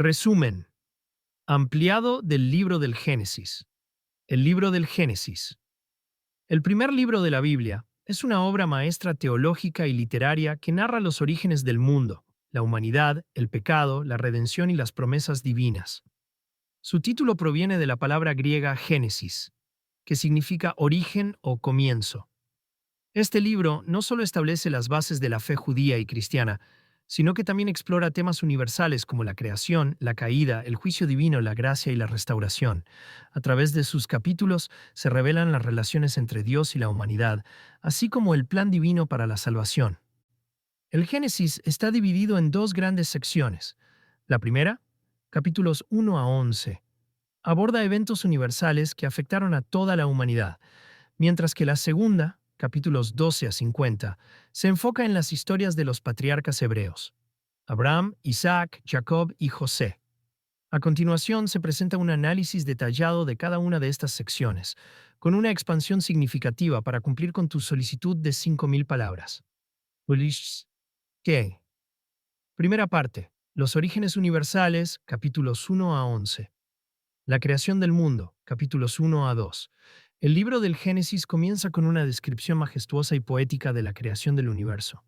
Resumen. Ampliado del libro del Génesis. El libro del Génesis. El primer libro de la Biblia es una obra maestra teológica y literaria que narra los orígenes del mundo, la humanidad, el pecado, la redención y las promesas divinas. Su título proviene de la palabra griega Génesis, que significa origen o comienzo. Este libro no solo establece las bases de la fe judía y cristiana, sino que también explora temas universales como la creación, la caída, el juicio divino, la gracia y la restauración. A través de sus capítulos se revelan las relaciones entre Dios y la humanidad, así como el plan divino para la salvación. El Génesis está dividido en dos grandes secciones. La primera, capítulos 1 a 11, aborda eventos universales que afectaron a toda la humanidad, mientras que la segunda, capítulos 12 a 50, se enfoca en las historias de los patriarcas hebreos, Abraham, Isaac, Jacob y José. A continuación se presenta un análisis detallado de cada una de estas secciones, con una expansión significativa para cumplir con tu solicitud de 5.000 palabras. Ulises K. Primera parte. Los orígenes universales, capítulos 1 a 11. La creación del mundo, capítulos 1 a 2. El libro del Génesis comienza con una descripción majestuosa y poética de la creación del universo.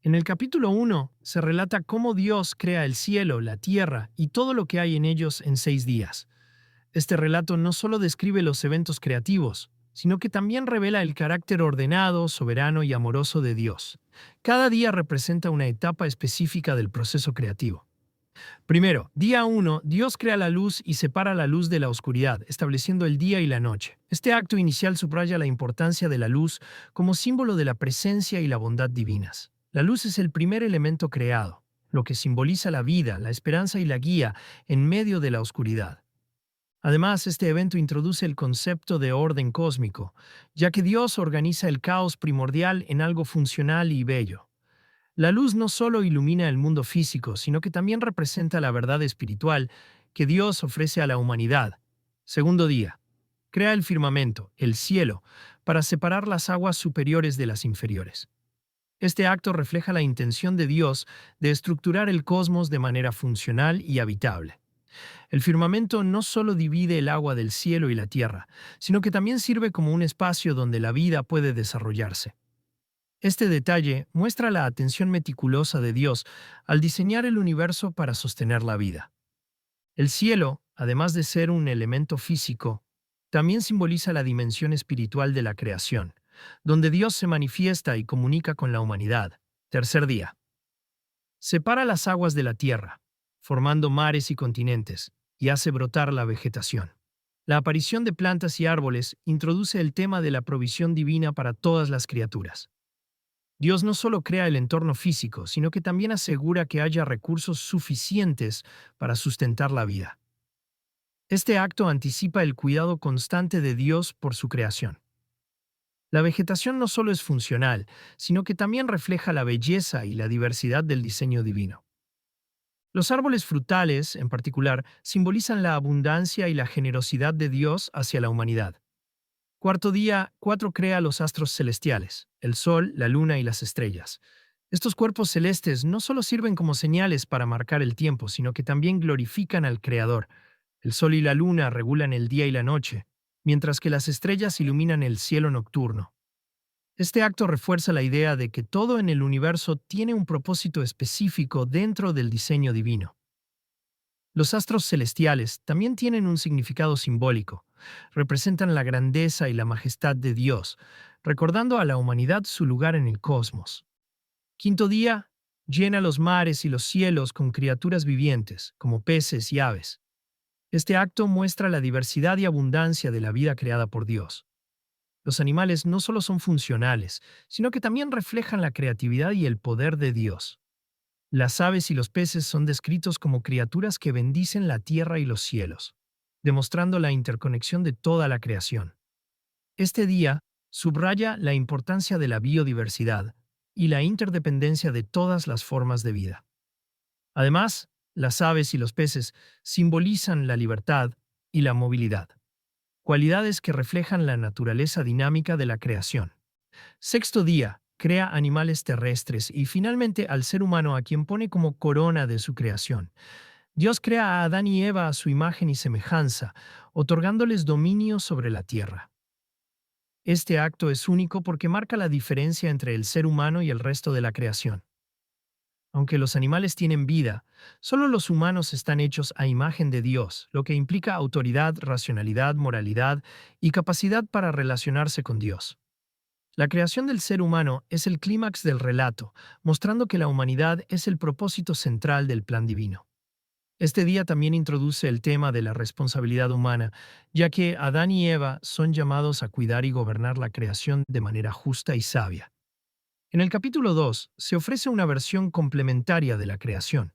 En el capítulo 1 se relata cómo Dios crea el cielo, la tierra y todo lo que hay en ellos en 6 días. Este relato no solo describe los eventos creativos, sino que también revela el carácter ordenado, soberano y amoroso de Dios. Cada día representa una etapa específica del proceso creativo. Primero, día 1, Dios crea la luz y separa la luz de la oscuridad, estableciendo el día y la noche. Este acto inicial subraya la importancia de la luz como símbolo de la presencia y la bondad divinas. La luz es el primer elemento creado, lo que simboliza la vida, la esperanza y la guía en medio de la oscuridad. Además, este evento introduce el concepto de orden cósmico, ya que Dios organiza el caos primordial en algo funcional y bello. La luz no solo ilumina el mundo físico, sino que también representa la verdad espiritual que Dios ofrece a la humanidad. Segundo día. Crea el firmamento, el cielo, para separar las aguas superiores de las inferiores. Este acto refleja la intención de Dios de estructurar el cosmos de manera funcional y habitable. El firmamento no solo divide el agua del cielo y la tierra, sino que también sirve como un espacio donde la vida puede desarrollarse. Este detalle muestra la atención meticulosa de Dios al diseñar el universo para sostener la vida. El cielo, además de ser un elemento físico, también simboliza la dimensión espiritual de la creación, donde Dios se manifiesta y comunica con la humanidad. Tercer día. Separa las aguas de la tierra, formando mares y continentes, y hace brotar la vegetación. La aparición de plantas y árboles introduce el tema de la provisión divina para todas las criaturas. Dios no solo crea el entorno físico, sino que también asegura que haya recursos suficientes para sustentar la vida. Este acto anticipa el cuidado constante de Dios por su creación. La vegetación no solo es funcional, sino que también refleja la belleza y la diversidad del diseño divino. Los árboles frutales, en particular, simbolizan la abundancia y la generosidad de Dios hacia la humanidad. Cuarto día, 4 crea los astros celestiales, el sol, la luna y las estrellas. Estos cuerpos celestes no solo sirven como señales para marcar el tiempo, sino que también glorifican al Creador. El sol y la luna regulan el día y la noche, mientras que las estrellas iluminan el cielo nocturno. Este acto refuerza la idea de que todo en el universo tiene un propósito específico dentro del diseño divino. Los astros celestiales también tienen un significado simbólico. Representan la grandeza y la majestad de Dios, recordando a la humanidad su lugar en el cosmos. Quinto día, llena los mares y los cielos con criaturas vivientes, como peces y aves. Este acto muestra la diversidad y abundancia de la vida creada por Dios. Los animales no solo son funcionales, sino que también reflejan la creatividad y el poder de Dios. Las aves y los peces son descritos como criaturas que bendicen la tierra y los cielos, demostrando la interconexión de toda la creación. Este día subraya la importancia de la biodiversidad y la interdependencia de todas las formas de vida. Además, las aves y los peces simbolizan la libertad y la movilidad, cualidades que reflejan la naturaleza dinámica de la creación. Sexto día, crea animales terrestres y finalmente al ser humano a quien pone como corona de su creación. Dios crea a Adán y Eva a su imagen y semejanza, otorgándoles dominio sobre la tierra. Este acto es único porque marca la diferencia entre el ser humano y el resto de la creación. Aunque los animales tienen vida, solo los humanos están hechos a imagen de Dios, lo que implica autoridad, racionalidad, moralidad y capacidad para relacionarse con Dios. La creación del ser humano es el clímax del relato, mostrando que la humanidad es el propósito central del plan divino. Este día también introduce el tema de la responsabilidad humana, ya que Adán y Eva son llamados a cuidar y gobernar la creación de manera justa y sabia. En el capítulo 2 se ofrece una versión complementaria de la creación,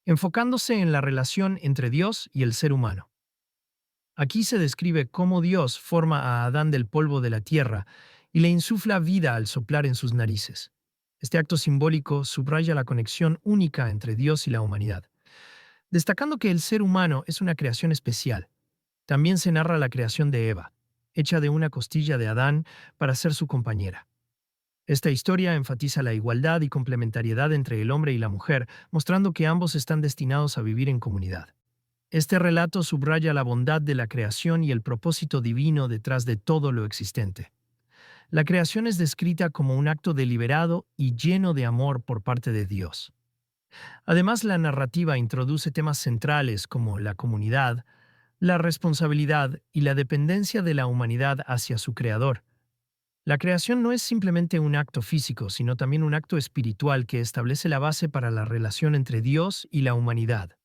enfocándose en la relación entre Dios y el ser humano. Aquí se describe cómo Dios forma a Adán del polvo de la tierra y le insufla vida al soplar en sus narices. Este acto simbólico subraya la conexión única entre Dios y la humanidad, destacando que el ser humano es una creación especial. También se narra la creación de Eva, hecha de una costilla de Adán para ser su compañera. Esta historia enfatiza la igualdad y complementariedad entre el hombre y la mujer, mostrando que ambos están destinados a vivir en comunidad. Este relato subraya la bondad de la creación y el propósito divino detrás de todo lo existente. La creación es descrita como un acto deliberado y lleno de amor por parte de Dios. Además, la narrativa introduce temas centrales como la comunidad, la responsabilidad y la dependencia de la humanidad hacia su creador. La creación no es simplemente un acto físico, sino también un acto espiritual que establece la base para la relación entre Dios y la humanidad.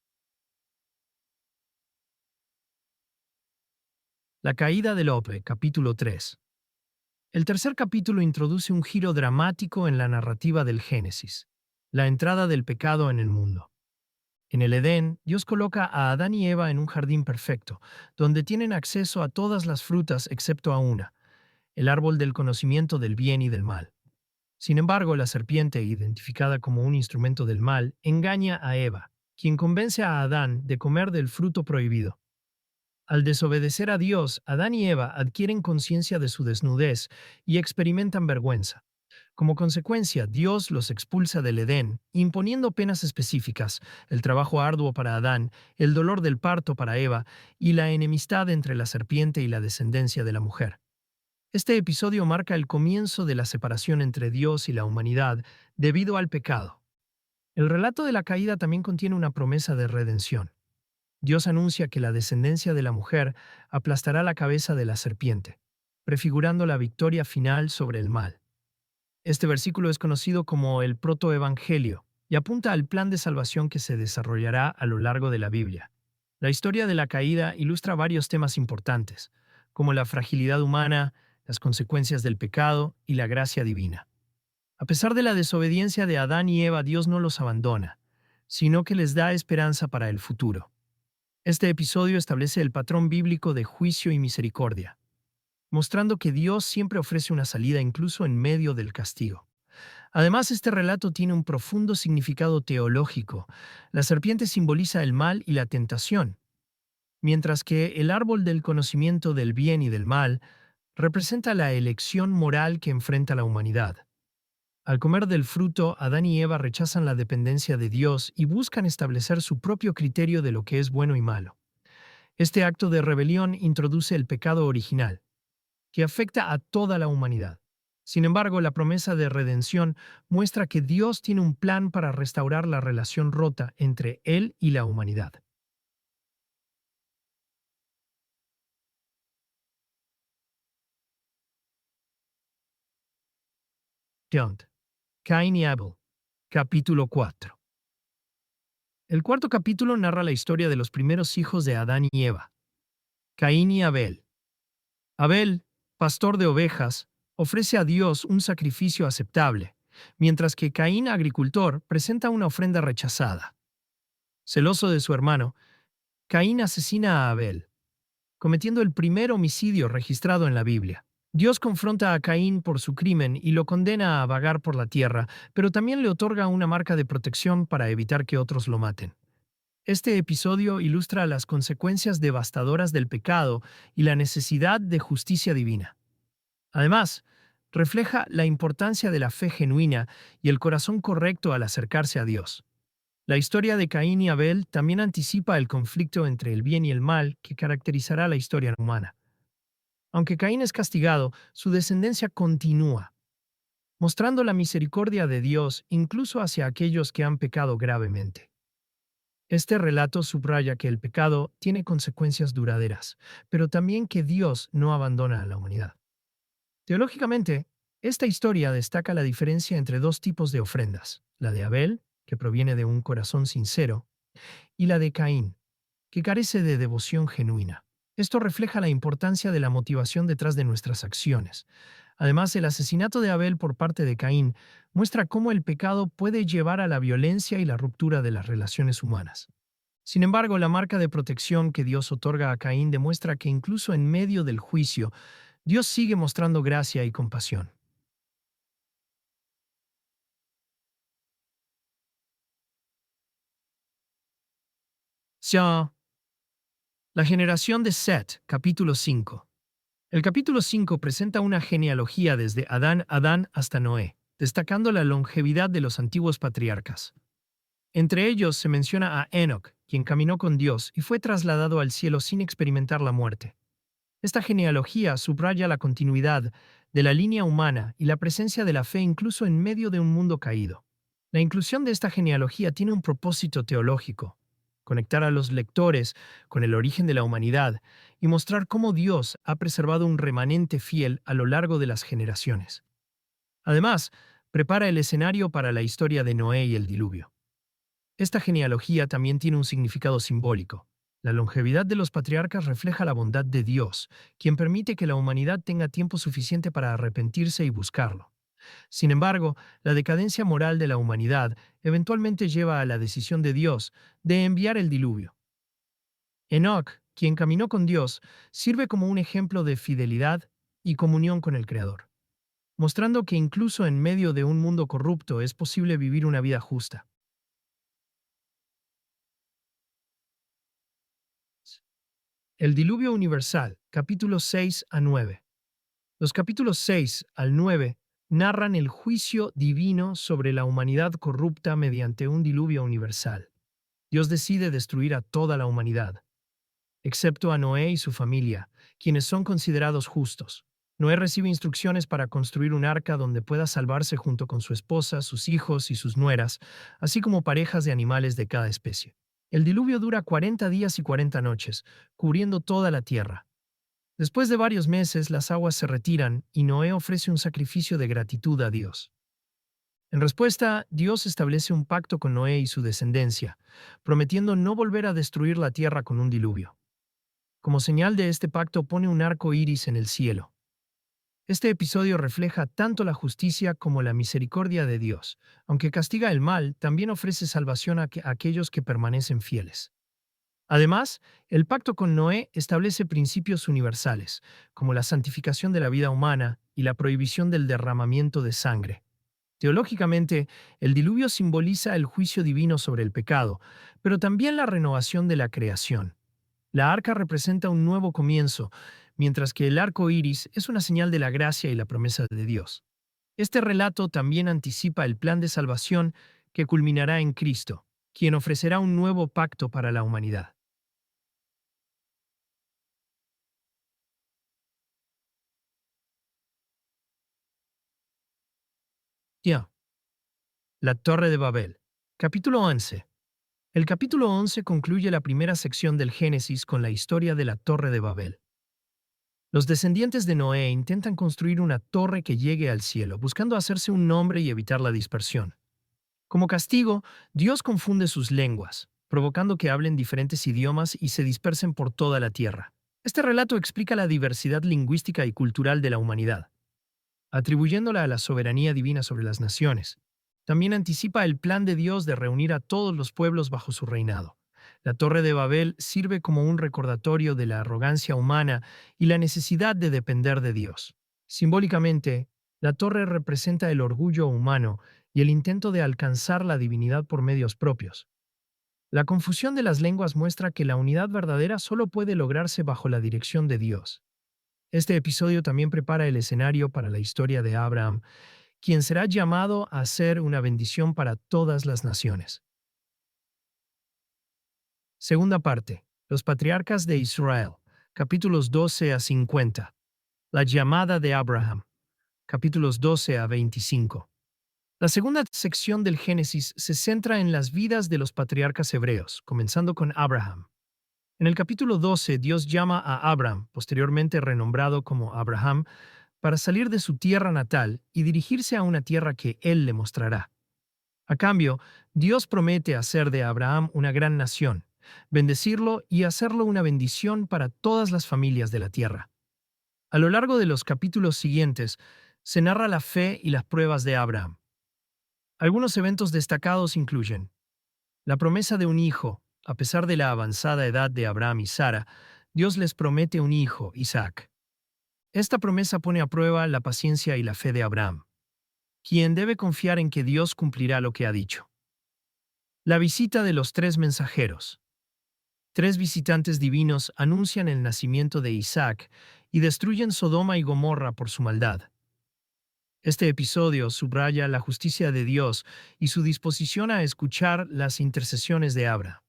La caída de Lope, capítulo 3. El tercer capítulo introduce un giro dramático en la narrativa del Génesis, la entrada del pecado en el mundo. En el Edén, Dios coloca a Adán y Eva en un jardín perfecto, donde tienen acceso a todas las frutas excepto a una, el árbol del conocimiento del bien y del mal. Sin embargo, la serpiente, identificada como un instrumento del mal, engaña a Eva, quien convence a Adán de comer del fruto prohibido. Al desobedecer a Dios, Adán y Eva adquieren conciencia de su desnudez y experimentan vergüenza. Como consecuencia, Dios los expulsa del Edén, imponiendo penas específicas, el trabajo arduo para Adán, el dolor del parto para Eva y la enemistad entre la serpiente y la descendencia de la mujer. Este episodio marca el comienzo de la separación entre Dios y la humanidad debido al pecado. El relato de la caída también contiene una promesa de redención. Dios anuncia que la descendencia de la mujer aplastará la cabeza de la serpiente, prefigurando la victoria final sobre el mal. Este versículo es conocido como el protoevangelio y apunta al plan de salvación que se desarrollará a lo largo de la Biblia. La historia de la caída ilustra varios temas importantes, como la fragilidad humana, las consecuencias del pecado y la gracia divina. A pesar de la desobediencia de Adán y Eva, Dios no los abandona, sino que les da esperanza para el futuro. Este episodio establece el patrón bíblico de juicio y misericordia, mostrando que Dios siempre ofrece una salida incluso en medio del castigo. Además, este relato tiene un profundo significado teológico. La serpiente simboliza el mal y la tentación, mientras que el árbol del conocimiento del bien y del mal representa la elección moral que enfrenta la humanidad. Al comer del fruto, Adán y Eva rechazan la dependencia de Dios y buscan establecer su propio criterio de lo que es bueno y malo. Este acto de rebelión introduce el pecado original, que afecta a toda la humanidad. Sin embargo, la promesa de redención muestra que Dios tiene un plan para restaurar la relación rota entre Él y la humanidad. John, Cain y Abel, capítulo 4. El cuarto capítulo narra la historia de los primeros hijos de Adán y Eva, Caín y Abel. Abel, pastor de ovejas, ofrece a Dios un sacrificio aceptable, mientras que Caín, agricultor, presenta una ofrenda rechazada. Celoso de su hermano, Caín asesina a Abel, cometiendo el primer homicidio registrado en la Biblia. Dios confronta a Caín por su crimen y lo condena a vagar por la tierra, pero también le otorga una marca de protección para evitar que otros lo maten. Este episodio ilustra las consecuencias devastadoras del pecado y la necesidad de justicia divina. Además, refleja la importancia de la fe genuina y el corazón correcto al acercarse a Dios. La historia de Caín y Abel también anticipa el conflicto entre el bien y el mal que caracterizará la historia humana. Aunque Caín es castigado, su descendencia continúa, mostrando la misericordia de Dios incluso hacia aquellos que han pecado gravemente. Este relato subraya que el pecado tiene consecuencias duraderas, pero también que Dios no abandona a la humanidad. Teológicamente, esta historia destaca la diferencia entre dos tipos de ofrendas, la de Abel, que proviene de un corazón sincero, y la de Caín, que carece de devoción genuina. Esto refleja la importancia de la motivación detrás de nuestras acciones. Además, el asesinato de Abel por parte de Caín muestra cómo el pecado puede llevar a la violencia y la ruptura de las relaciones humanas. Sin embargo, la marca de protección que Dios otorga a Caín demuestra que incluso en medio del juicio, Dios sigue mostrando gracia y compasión. Ya, la generación de Set, capítulo 5. El capítulo 5 presenta una genealogía desde Adán hasta Noé, destacando la longevidad de los antiguos patriarcas. Entre ellos se menciona a Enoc, quien caminó con Dios y fue trasladado al cielo sin experimentar la muerte. Esta genealogía subraya la continuidad de la línea humana y la presencia de la fe incluso en medio de un mundo caído. La inclusión de esta genealogía tiene un propósito teológico: conectar a los lectores con el origen de la humanidad y mostrar cómo Dios ha preservado un remanente fiel a lo largo de las generaciones. Además, prepara el escenario para la historia de Noé y el diluvio. Esta genealogía también tiene un significado simbólico. La longevidad de los patriarcas refleja la bondad de Dios, quien permite que la humanidad tenga tiempo suficiente para arrepentirse y buscarlo. Sin embargo, la decadencia moral de la humanidad eventualmente lleva a la decisión de Dios de enviar el diluvio. Enoc, quien caminó con Dios, sirve como un ejemplo de fidelidad y comunión con el Creador, mostrando que incluso en medio de un mundo corrupto es posible vivir una vida justa. El diluvio universal, capítulos 6 a 9. Los capítulos 6 al 9 narran el juicio divino sobre la humanidad corrupta mediante un diluvio universal. Dios decide destruir a toda la humanidad, excepto a Noé y su familia, quienes son considerados justos. Noé recibe instrucciones para construir un arca donde pueda salvarse junto con su esposa, sus hijos y sus nueras, así como parejas de animales de cada especie. El diluvio dura 40 días y 40 noches, cubriendo toda la tierra. Después de varios meses, las aguas se retiran y Noé ofrece un sacrificio de gratitud a Dios. En respuesta, Dios establece un pacto con Noé y su descendencia, prometiendo no volver a destruir la tierra con un diluvio. Como señal de este pacto pone un arco iris en el cielo. Este episodio refleja tanto la justicia como la misericordia de Dios. Aunque castiga el mal, también ofrece salvación a aquellos que permanecen fieles. Además, el pacto con Noé establece principios universales, como la santificación de la vida humana y la prohibición del derramamiento de sangre. Teológicamente, el diluvio simboliza el juicio divino sobre el pecado, pero también la renovación de la creación. La arca representa un nuevo comienzo, mientras que el arco iris es una señal de la gracia y la promesa de Dios. Este relato también anticipa el plan de salvación que culminará en Cristo, quien ofrecerá un nuevo pacto para la humanidad. Ya. La Torre de Babel. Capítulo 11. El capítulo 11 concluye la primera sección del Génesis con la historia de la Torre de Babel. Los descendientes de Noé intentan construir una torre que llegue al cielo, buscando hacerse un nombre y evitar la dispersión. Como castigo, Dios confunde sus lenguas, provocando que hablen diferentes idiomas y se dispersen por toda la tierra. Este relato explica la diversidad lingüística y cultural de la humanidad, atribuyéndola a la soberanía divina sobre las naciones. También anticipa el plan de Dios de reunir a todos los pueblos bajo su reinado. La Torre de Babel sirve como un recordatorio de la arrogancia humana y la necesidad de depender de Dios. Simbólicamente, la torre representa el orgullo humano y el intento de alcanzar la divinidad por medios propios. La confusión de las lenguas muestra que la unidad verdadera solo puede lograrse bajo la dirección de Dios. Este episodio también prepara el escenario para la historia de Abraham, quien será llamado a ser una bendición para todas las naciones. Segunda parte. Los patriarcas de Israel. Capítulos 12 a 50. La llamada de Abraham. Capítulos 12 a 25. La segunda sección del Génesis se centra en las vidas de los patriarcas hebreos, comenzando con Abraham. En el capítulo 12, Dios llama a Abram, posteriormente renombrado como Abraham, para salir de su tierra natal y dirigirse a una tierra que él le mostrará. A cambio, Dios promete hacer de Abraham una gran nación, bendecirlo y hacerlo una bendición para todas las familias de la tierra. A lo largo de los capítulos siguientes, se narra la fe y las pruebas de Abraham. Algunos eventos destacados incluyen la promesa de un hijo. A pesar de la avanzada edad de Abraham y Sara, Dios les promete un hijo, Isaac. Esta promesa pone a prueba la paciencia y la fe de Abraham, quien debe confiar en que Dios cumplirá lo que ha dicho. La visita de los tres mensajeros. Tres visitantes divinos anuncian el nacimiento de Isaac y destruyen Sodoma y Gomorra por su maldad. Este episodio subraya la justicia de Dios y su disposición a escuchar las intercesiones de Abraham.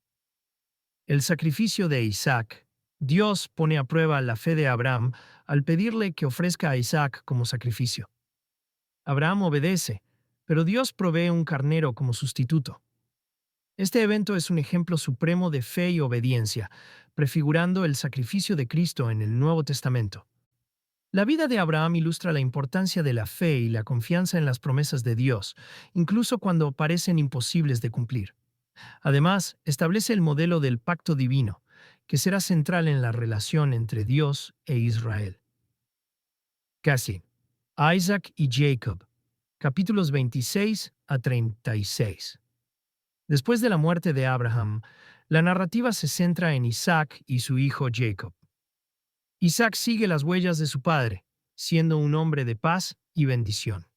El sacrificio de Isaac. Dios pone a prueba la fe de Abraham al pedirle que ofrezca a Isaac como sacrificio. Abraham obedece, pero Dios provee un carnero como sustituto. Este evento es un ejemplo supremo de fe y obediencia, prefigurando el sacrificio de Cristo en el Nuevo Testamento. La vida de Abraham ilustra la importancia de la fe y la confianza en las promesas de Dios, incluso cuando parecen imposibles de cumplir. Además, establece el modelo del pacto divino, que será central en la relación entre Dios e Israel. Casi. Isaac y Jacob. Capítulos 26 a 36. Después de la muerte de Abraham, la narrativa se centra en Isaac y su hijo Jacob. Isaac sigue las huellas de su padre, siendo un hombre de paz y bendición.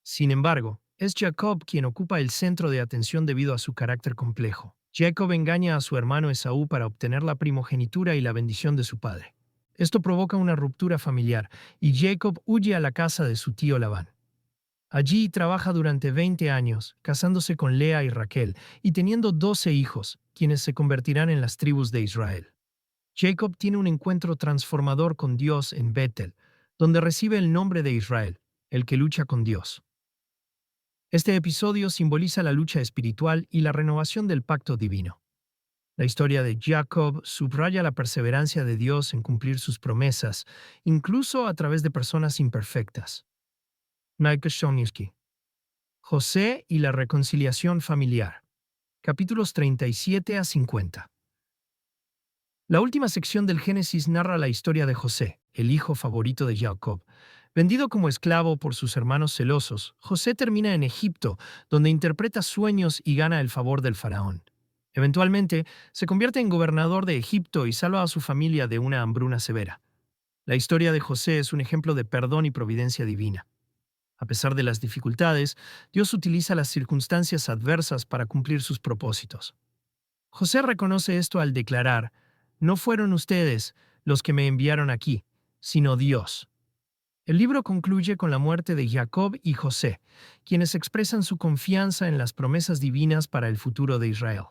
Sin embargo, es Jacob quien ocupa el centro de atención debido a su carácter complejo. Jacob engaña a su hermano Esaú para obtener la primogenitura y la bendición de su padre. Esto provoca una ruptura familiar, y Jacob huye a la casa de su tío Labán. Allí trabaja durante 20 años, casándose con Lea y Raquel, y teniendo 12 hijos, quienes se convertirán en las tribus de Israel. Jacob tiene un encuentro transformador con Dios en Betel, donde recibe el nombre de Israel, el que lucha con Dios. Este episodio simboliza la lucha espiritual y la renovación del pacto divino. La historia de Jacob subraya la perseverancia de Dios en cumplir sus promesas, incluso a través de personas imperfectas. Mike Shoniski. José y la reconciliación familiar. Capítulos 37 a 50. La última sección del Génesis narra la historia de José, el hijo favorito de Jacob. Vendido como esclavo por sus hermanos celosos, José termina en Egipto, donde interpreta sueños y gana el favor del faraón. Eventualmente, se convierte en gobernador de Egipto y salva a su familia de una hambruna severa. La historia de José es un ejemplo de perdón y providencia divina. A pesar de las dificultades, Dios utiliza las circunstancias adversas para cumplir sus propósitos. José reconoce esto al declarar: «No fueron ustedes los que me enviaron aquí, sino Dios». El libro concluye con la muerte de Jacob y José, quienes expresan su confianza en las promesas divinas para el futuro de Israel.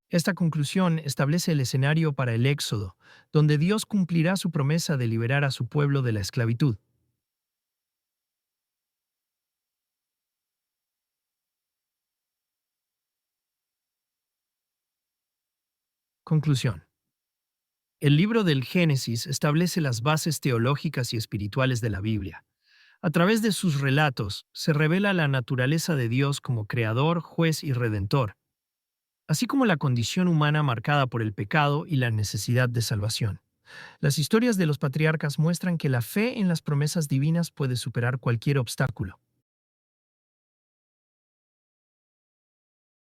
Esta conclusión establece el escenario para el Éxodo, donde Dios cumplirá su promesa de liberar a su pueblo de la esclavitud. Conclusión. El libro del Génesis establece las bases teológicas y espirituales de la Biblia. A través de sus relatos se revela la naturaleza de Dios como creador, juez y redentor, así como la condición humana marcada por el pecado y la necesidad de salvación. Las historias de los patriarcas muestran que la fe en las promesas divinas puede superar cualquier obstáculo.